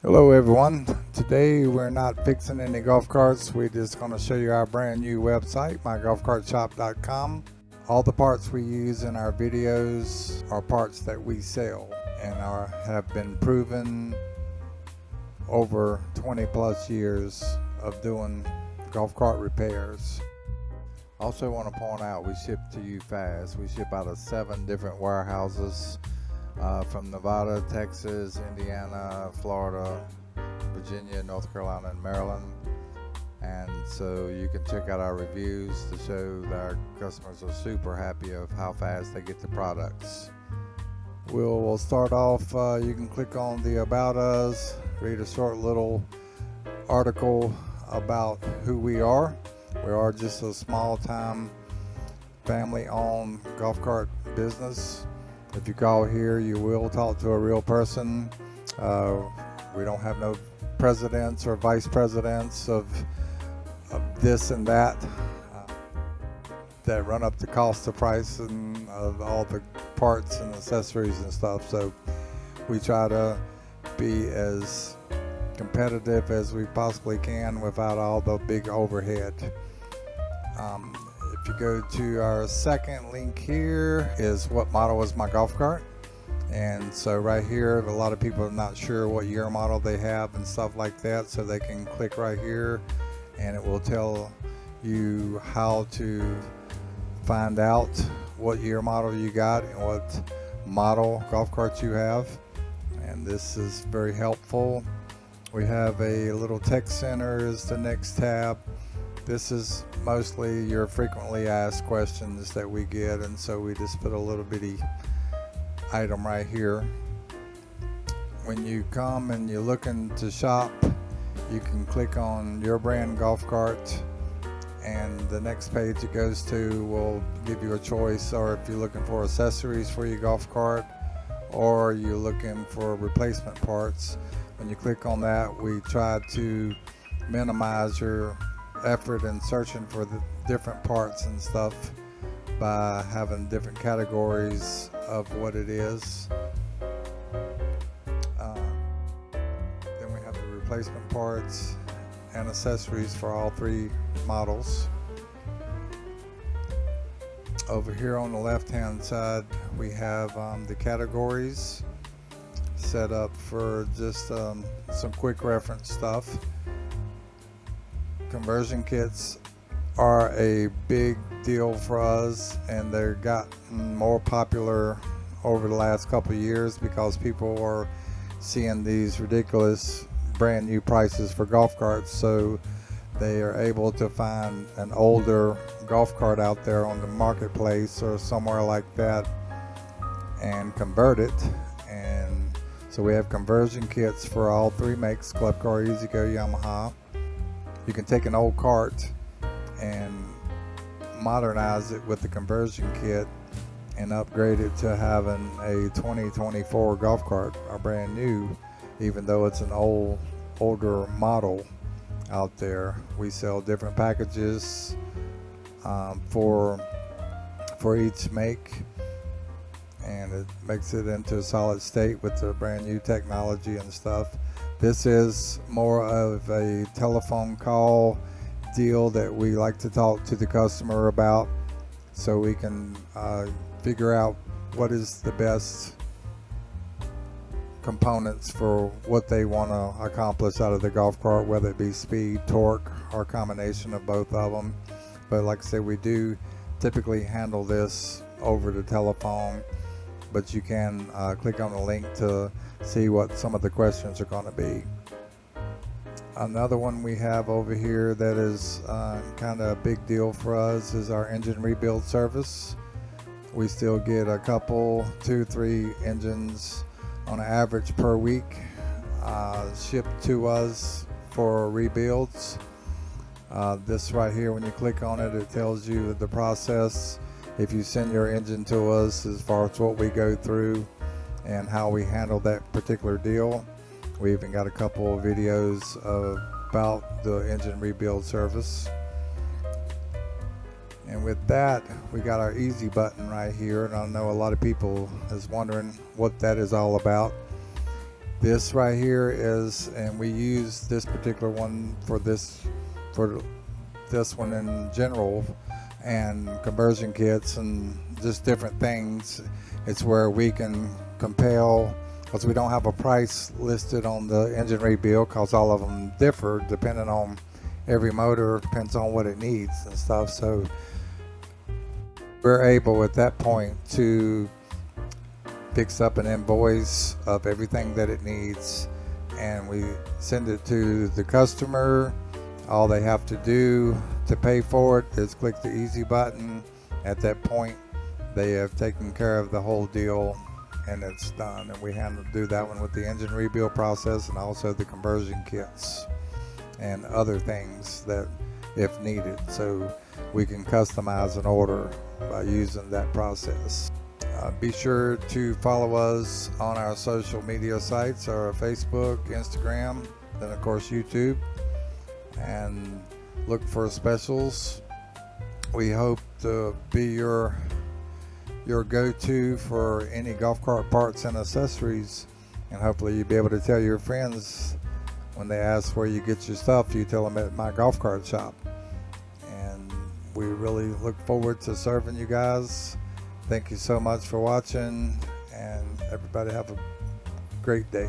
Hello everyone. Today we're not fixing any golf carts. We're just going to show you our brand new website, mygolfcartshop.com. All the parts we use in our videos are parts that we sell and have been proven over 20 plus years of doing golf cart repairs. Also want to point out we ship to you fast. We ship out of 7 different warehouses. From Nevada, Texas, Indiana, Florida, Virginia, North Carolina, and Maryland. And so you can check out our reviews to show that our customers are super happy of how fast they get the products. We'll start off, you can click on the About Us, read a short little article about who we are. We are just a small time family-owned golf cart business. If you call here, you will talk to a real person. We don't have no presidents or vice presidents of this and that that run up the cost of price and of all the parts and accessories and stuff. So we try to be as competitive as we possibly can without all the big overhead. If you go to our second link here is what model is my golf cart. And so right here, a lot of people are not sure what year model they have and stuff like that. So they can click right here and it will tell you how to find out what year model you got and what model golf cart you have. And this is very helpful. We have a little tech center is the next tab. This is mostly your frequently asked questions that we get, and so we just put a little bitty item right here. When you come and you're looking to shop, you can click on your brand golf cart, and the next page it goes to will give you a choice, or if you're looking for accessories for your golf cart, or you're looking for replacement parts. When you click on that, we try to minimize your effort in searching for the different parts and stuff by having different categories of what it is. Then we have the replacement parts and accessories for all 3 models. Over here on the left hand side we have the categories set up for just some quick reference stuff. Conversion kits are a big deal for us, and they've gotten more popular over the last couple of years because people are seeing these ridiculous brand new prices for golf carts, so they are able to find an older golf cart out there on the marketplace or somewhere like that and convert it. And so we have conversion kits for all 3 makes: Club Car, Easy Go, Yamaha. You can take an old cart and modernize it with the conversion kit and upgrade it to having a 2024 golf cart, or brand new, even though it's an older model out there. We sell different packages for each make, and it makes it into a solid state with the brand new technology and stuff. This is more of a telephone call deal that we like to talk to the customer about, so we can figure out what is the best components for what they want to accomplish out of the golf cart, whether it be speed, torque, or a combination of both of them. But like I said, we do typically handle this over the telephone, but you can click on the link to see what some of the questions are going to be. Another one we have over here that is kind of a big deal for us is our engine rebuild service. We still get a couple, 2-3 engines on average per week shipped to us for rebuilds. This right here, when you click on it, it tells you the process. If you send your engine to us, as far as what we go through and how we handle that particular deal. We even got a couple of videos about the engine rebuild service. And with that, we got our easy button right here, and I know a lot of people is wondering what that is all about. This right here is, and we use this particular one for this one in general, and conversion kits and just different things. It's where we can compel, because we don't have a price listed on the engine rebuild, because all of them differ depending on every motor, depends on what it needs and stuff. So we're able at that point to fix up an invoice of everything that it needs, and we send it to the customer. All they have to do to pay for it is click the easy button. At that point, they have taken care of the whole deal, and it's done. And we do that one with the engine rebuild process, and also the conversion kits and other things that if needed. So we can customize an order by using that process. Be sure to follow us on our social media sites, our Facebook, Instagram, then of course YouTube, and look for specials. We hope to be your go-to for any golf cart parts and accessories, and hopefully you'll be able to tell your friends when they ask where you get your stuff, you tell them at my golf cart shop. And we really look forward to serving you guys. Thank you so much for watching, and everybody have a great day.